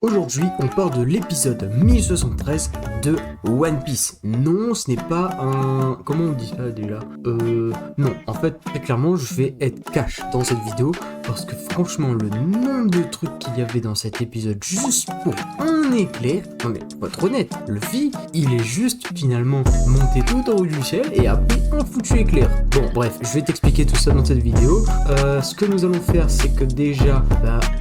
Aujourd'hui, on part de l'épisode 1073 de One Piece. Non, ce n'est pas un... Comment on dit ça déjà Non, en fait, très clairement, je vais être cash dans cette vidéo parce que franchement, le nombre de trucs qu'il y avait dans cet épisode juste pour un éclair... Non mais, faut être honnête, Luffy, il est juste finalement monté tout en haut du ciel et a pris un foutu éclair. Bon, bref, je vais t'expliquer tout ça dans cette vidéo. Ce que nous allons faire, c'est que déjà,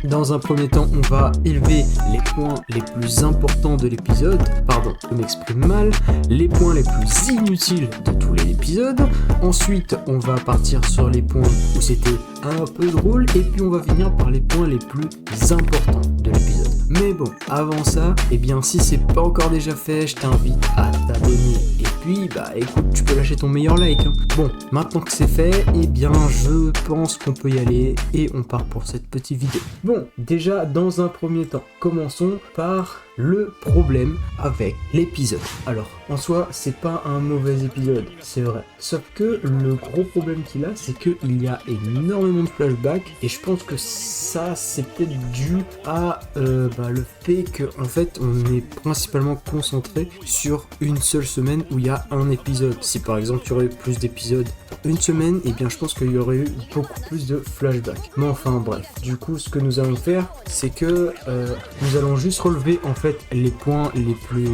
dans un premier temps, on va élever les points les plus importants de l'épisode, pardon, je m'exprime mal, les points les plus inutiles de tout l'épisode. Ensuite, on va partir sur les points où c'était un peu drôle, et puis on va finir par les points les plus importants de l'épisode. Mais bon, avant ça, eh bien, si c'est pas encore déjà fait, je t'invite à t'abonner. Et puis, écoute, tu peux lâcher ton meilleur like. Hein. Bon, maintenant que c'est fait, eh bien, je pense qu'on peut y aller et on part pour cette petite vidéo. Bon, déjà, dans un premier temps, commençons par le problème avec l'épisode. Alors, en soi, c'est pas un mauvais épisode, c'est vrai. Sauf que le gros problème qu'il a, c'est qu'il y a énormément de flashbacks et je pense que ça, c'est peut-être dû à le fait que, en fait, on est principalement concentré sur une seule semaine où il y a un épisode. Si par exemple, il y aurait eu plus d'épisodes une semaine, et bien je pense qu'il y aurait eu beaucoup plus de flashbacks. Mais enfin bref, du coup ce que nous allons faire, c'est que nous allons juste relever en fait les points les plus,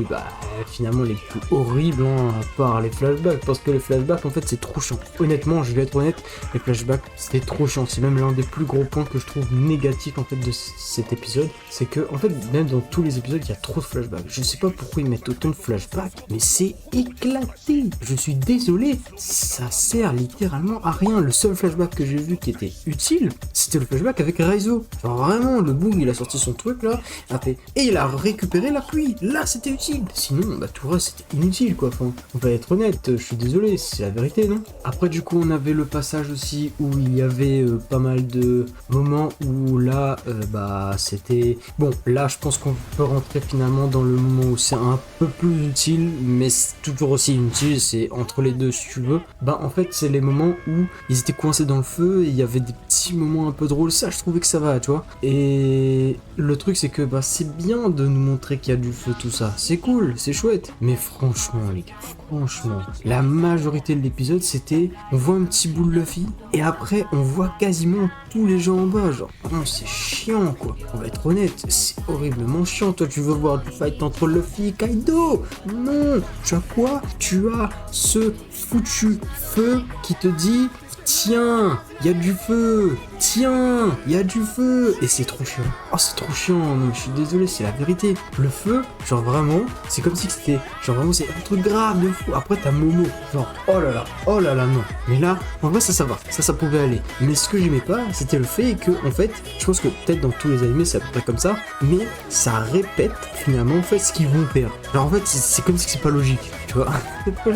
finalement les plus horribles à part les flashbacks, parce que les flashbacks en fait c'est trop chiant. Honnêtement, je vais être honnête, les flashbacks c'était trop chiant. C'est même l'un des plus gros points que je trouve négatif en fait de cet épisode, c'est que en fait même dans tous les épisodes il y a trop de flashbacks. Je sais pas pourquoi ils mettent autant de flashbacks, mais c'est éclaté. Je suis désolé, ça sert littéralement à rien. Le seul flashback que j'ai vu qui était utile, c'était le flashback avec Raizo. Genre vraiment, le boug il a sorti son truc là, et il a récupéré la pluie. Là c'était utile. Sinon, tout le reste c'était inutile quoi. Enfin, on va être honnête, je suis désolé, c'est la vérité, non? Après du coup on avait le passage aussi où il y avait pas mal de moments où là, c'était... Bon, là je pense qu'on peut rentrer finalement dans le moment où c'est un peu plus utile, mais c'est toujours aussi inutile, c'est entre les deux si tu veux. En fait c'est les moments où ils étaient coincés dans le feu et il y avait des petits moments un peu drôles, ça je trouvais que ça va, tu vois. Et le truc c'est que c'est bien de nous montrer qu'il y a du feu, tout ça, c'est cool, c'est chouette, mais franchement les gars, franchement, la majorité de l'épisode c'était on voit un petit bout de Luffy et après on voit quasiment tous les gens en bas, genre non, c'est chiant quoi, on va être honnête, c'est horriblement chiant. Toi tu veux voir du fight entre Luffy et Kaido, non, tu as quoi, tu as ce foutu feu qui te dit tiens, il y a du feu, tiens, il y a du feu, et c'est trop chiant. Oh, c'est trop chiant, non, je suis désolé, c'est la vérité. Le feu, genre vraiment, c'est comme si c'était, genre vraiment, c'est un truc grave de fou. Après, t'as Momo, genre, oh là là, non. Mais là, en vrai, ça va, ça pouvait aller. Mais ce que j'aimais pas, c'était le fait que, en fait, je pense que peut-être dans tous les animés, c'est à peu près comme ça, mais ça répète finalement, en fait, ce qu'ils vont faire. Genre, en fait, c'est comme si c'est pas logique, tu vois. C'est trop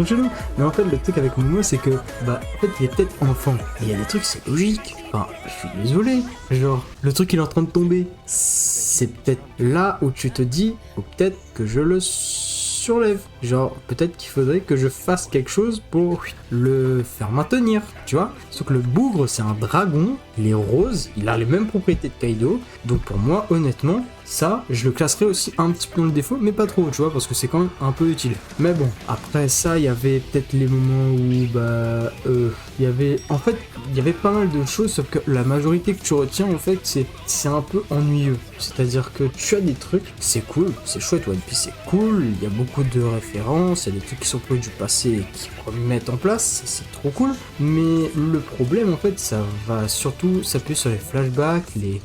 chelou. Mais en fait, le truc avec Momo, c'est que, en fait, il est peut-être enfant. Et il y a des trucs, c'est logique. Enfin, je suis désolé. Genre, le truc, il est en train de tomber. C'est peut-être là où tu te dis, ou peut-être que je le surlève. Genre, peut-être qu'il faudrait que je fasse quelque chose pour le faire maintenir, tu vois. Sauf que le bougre, c'est un dragon, il est rose, il a les mêmes propriétés de Kaido. Donc pour moi, honnêtement, ça, je le classerais aussi un petit peu dans le défaut, mais pas trop, tu vois, parce que c'est quand même un peu utile. Mais bon, après ça, il y avait peut-être les moments où, il y avait... En fait, il y avait pas mal de choses, sauf que la majorité que tu retiens, en fait, c'est un peu ennuyeux. C'est-à-dire que tu as des trucs, c'est cool, c'est chouette, One Piece, c'est cool, il y a beaucoup de références, il y a des trucs qui sont pris du passé et qui remettent en place, c'est trop cool. Mais le problème, en fait, ça va surtout s'appuyer sur les flashbacks, les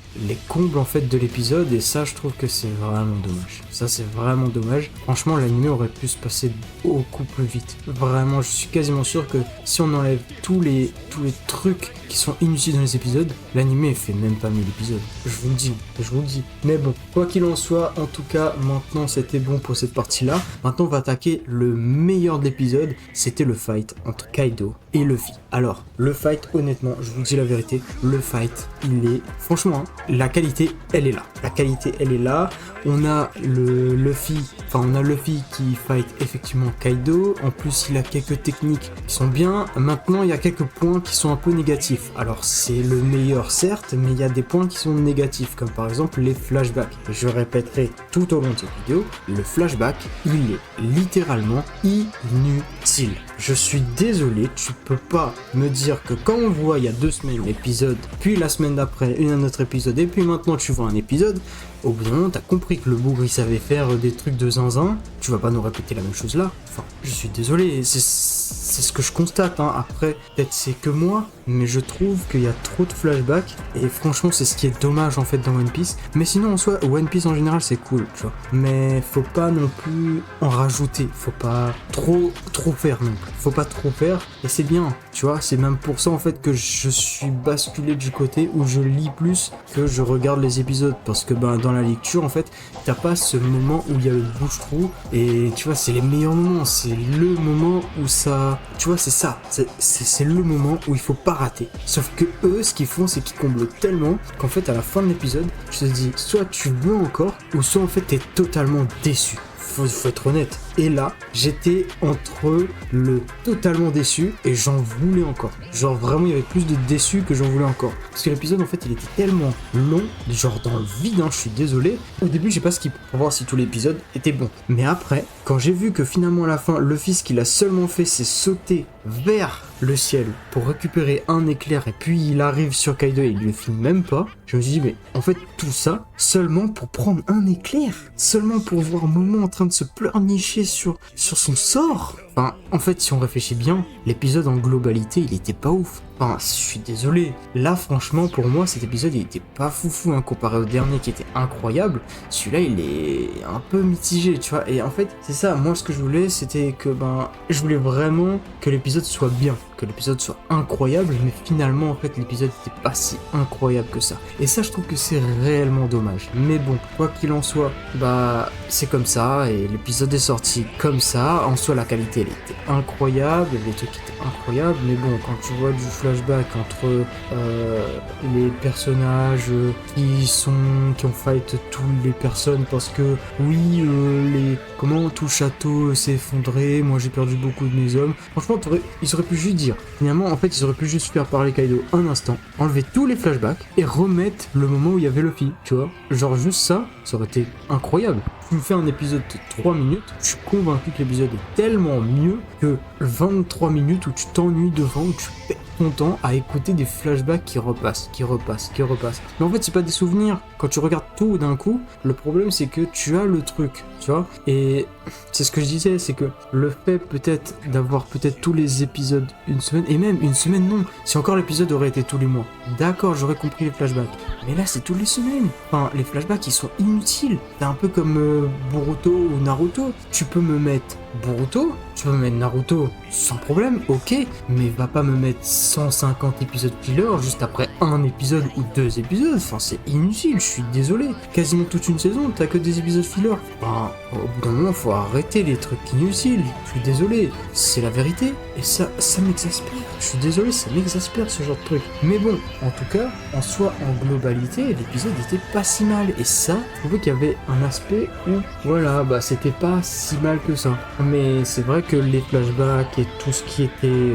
combles, en fait, de l'épisode, et ça, je trouve que c'est vraiment dommage. Ça, c'est vraiment dommage. Franchement, l'anime aurait pu se passer beaucoup plus vite. Vraiment, je suis quasiment sûr que si on enlève tous les trucs qui sont inutiles dans les épisodes, l'anime fait même pas 1000 épisodes. Je vous le dis. Mais bon, quoi qu'il en soit, en tout cas, maintenant c'était bon pour cette partie-là. Maintenant, on va attaquer le meilleur de l'épisode. C'était le fight entre Kaido et Luffy. Alors, le fight, honnêtement, je vous dis la vérité, le fight, il est... Franchement, la qualité, elle est là. On a le Luffy, Enfin, on a Luffy qui fight effectivement Kaido. En plus, il a quelques techniques qui sont bien. Maintenant, il y a quelques points qui sont un peu négatifs. Alors, c'est le meilleur, certes, mais il y a des points qui sont négatifs, comme par exemple les flashbacks. Je répéterai tout au long de cette vidéo, le flashback, il est littéralement inutile. Je suis désolé, tu peux pas me dire que quand on voit il y a 2 semaines l'épisode, puis la semaine d'après un autre épisode, et puis maintenant tu vois un épisode, au bout d'un moment t'as compris que le bougre il savait faire des trucs de zinzin, tu vas pas nous répéter la même chose là. Enfin, je suis désolé, c'est ce que je constate, hein. Après, peut-être c'est que moi, mais je trouve qu'il y a trop de flashbacks, et franchement c'est ce qui est dommage en fait dans One Piece. Mais sinon en soi, One Piece en général c'est cool, tu vois. Mais faut pas non plus en rajouter, faut pas trop faire non plus. Faut pas trop faire, et c'est bien, tu vois, c'est même pour ça en fait que je suis basculé du côté où je lis plus que je regarde les épisodes, parce que ben dans la lecture en fait, t'as pas ce moment où il y a le bouche-trou, et tu vois, c'est les meilleurs moments, c'est le moment où ça, tu vois, c'est ça, c'est le moment où il faut pas rater. Sauf que eux, ce qu'ils font, c'est qu'ils comblent tellement qu'en fait, à la fin de l'épisode, je te dis, soit tu veux encore, ou soit en fait, t'es totalement déçu. Faut être honnête. Et là, j'étais entre le totalement déçu et j'en voulais encore. Genre vraiment, il y avait plus de déçu que j'en voulais encore. Parce que l'épisode, en fait, il était tellement long, genre dans le vide, hein, je suis désolé. Au début, j'ai pas skippé pour voir si tout l'épisode était bon. Mais après, quand j'ai vu que finalement à la fin, Luffy, ce qu'il a seulement fait, c'est sauter vers le ciel pour récupérer un éclair et puis il arrive sur Kaido et il le filme même pas, je me suis dit, mais en fait, tout ça, seulement pour prendre un éclair, seulement pour voir Momo en train de se pleurnicher sur son sort. Enfin, en fait, si on réfléchit bien, l'épisode en globalité, il était pas ouf. Enfin, je suis désolé. Là, franchement, pour moi, cet épisode, il était pas foufou, hein, comparé au dernier qui était incroyable. Celui-là, il est un peu mitigé, tu vois. Et en fait, c'est ça. Moi, ce que je voulais, c'était que, je voulais vraiment que l'épisode soit bien, que l'épisode soit incroyable. Mais finalement, en fait, l'épisode n'était pas si incroyable que ça. Et ça, je trouve que c'est réellement dommage. Mais bon, quoi qu'il en soit, c'est comme ça. Et l'épisode est sorti comme ça. En soi, la qualité, elle était incroyable. Les trucs étaient incroyables. Mais bon, quand tu vois du flashback entre les personnages qui ont fight toutes les personnes parce que oui, tout le château s'est effondré, moi j'ai perdu beaucoup de mes hommes. Franchement, ils auraient pu juste dire, finalement, en fait, ils auraient pu juste faire parler Kaido un instant, enlever tous les flashbacks et remettre le moment où il y avait Luffy, tu vois. Genre juste ça aurait été incroyable. Tu me fais un épisode de 3 minutes, je suis convaincu que l'épisode est tellement mieux que 23 minutes où tu t'ennuies devant, où tu perds ton temps à écouter des flashbacks qui repassent. Mais en fait, c'est pas des souvenirs. Quand tu regardes tout d'un coup, le problème c'est que tu as le truc, tu vois. Et c'est ce que je disais, c'est que le fait peut-être d'avoir peut-être tous les épisodes une semaine, et même une semaine non, si encore l'épisode aurait été tous les mois, d'accord, j'aurais compris les flashbacks. Mais là, c'est toutes les semaines. Enfin, les flashbacks, ils sont inutiles. C'est un peu comme Boruto ou Naruto. Tu peux me mettre Boruto, tu peux me mettre Naruto sans problème, ok, mais va pas me mettre 150 épisodes filler juste après un épisode ou 2 épisodes. Enfin, c'est inutile, je suis désolé. Quasiment toute une saison, t'as que des épisodes filler. Au bout d'un moment, faut arrêter les trucs inutiles. Je suis désolé, c'est la vérité. Et ça m'exaspère. Je suis désolé, ça m'exaspère ce genre de truc. Mais bon, en tout cas, en soi, en globalité, l'épisode était pas si mal. Et ça, je trouvais qu'il y avait un aspect où, voilà, c'était pas si mal que ça. Mais c'est vrai que les flashbacks et tout ce qui était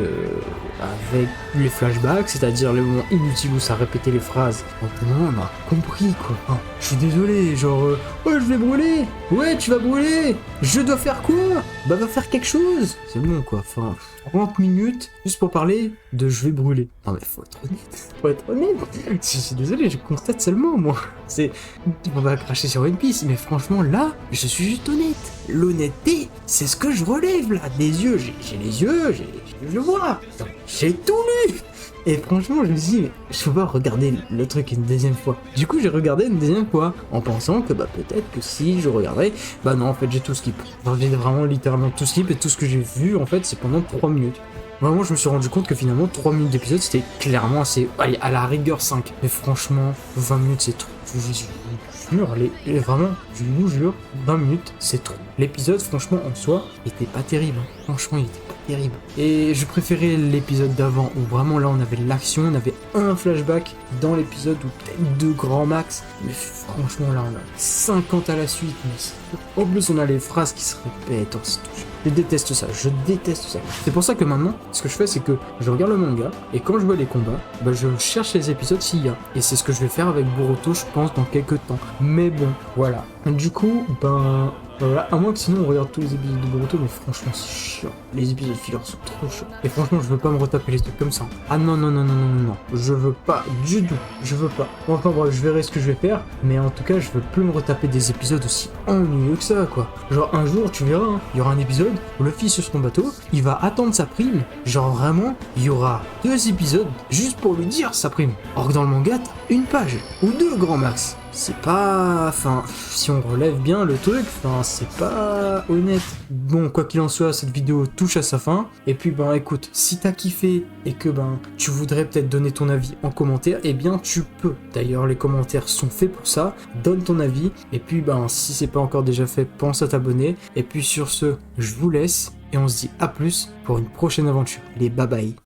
avec les flashbacks, c'est-à-dire les moments inutiles où ça répétait les phrases, on a compris quoi. Enfin, je suis désolé, genre, ouais, je vais brûler, ouais, tu vas brûler, je dois faire quoi? Va faire quelque chose. C'est bon quoi, enfin, 30 minutes juste pour parler de je vais brûler. Non mais faut être honnête, je suis désolé, je constate seulement moi. On va cracher sur One Piece, mais franchement là, je suis juste honnête. L'honnêteté, c'est ce que je relève là, des yeux, j'ai les yeux, je le vois, j'ai tout lu. Et franchement, je me suis dit, mais je peux pas regarder le truc une deuxième fois. Du coup, j'ai regardé une deuxième fois, en pensant que peut-être que si je regardais, non, en fait, j'ai tout skip. Enfin, j'ai vraiment littéralement tout skip, et tout ce que j'ai vu, en fait, c'est pendant 3 minutes. Vraiment, je me suis rendu compte que finalement, 3 minutes d'épisode, c'était clairement assez... Allez, à la rigueur 5. Mais franchement, 20 minutes, c'est trop. jure, vraiment, je vous jure, 20 minutes, c'est trop. L'épisode, franchement, en soi, était pas terrible. Franchement, il était pas terrible. Et je préférais l'épisode d'avant, où vraiment là, on avait l'action, on avait un flashback dans l'épisode, ou peut-être 2 grands max. Mais franchement, là, on a 50 à la suite. Mais en plus, on a les phrases qui se répètent, on se touche. Je déteste ça, je déteste ça. C'est pour ça que maintenant, ce que je fais, c'est que je regarde le manga, et quand je vois les combats, bah, je cherche les épisodes s'il y a. Et c'est ce que je vais faire avec Boruto, je pense, dans quelques temps. Mais bon, voilà. Du coup, ben... Voilà, à moins que sinon on regarde tous les épisodes de Boruto, mais franchement c'est chiant. Les épisodes fillers sont trop chiants. Et franchement je veux pas me retaper les trucs comme ça. Ah non, je veux pas du tout, je veux pas. Bon, enfin bref, je verrai ce que je vais faire, mais en tout cas je veux plus me retaper des épisodes aussi ennuyeux que ça quoi. Genre un jour tu verras, hein, il y aura un épisode où le fils sur son bateau, il va attendre sa prime. Genre vraiment, il y aura 2 épisodes juste pour lui dire sa prime. Or que dans le manga, t'as 1 page, ou 2 grand max. C'est pas... Enfin, si on relève bien le truc, enfin, c'est pas honnête. Bon, quoi qu'il en soit, cette vidéo touche à sa fin. Et puis, ben, écoute, si t'as kiffé et que, ben, tu voudrais peut-être donner ton avis en commentaire, eh bien, tu peux. D'ailleurs, les commentaires sont faits pour ça. Donne ton avis. Et puis, ben, si c'est pas encore déjà fait, pense à t'abonner. Et puis, sur ce, je vous laisse. Et on se dit à plus pour une prochaine aventure. Allez, bye bye.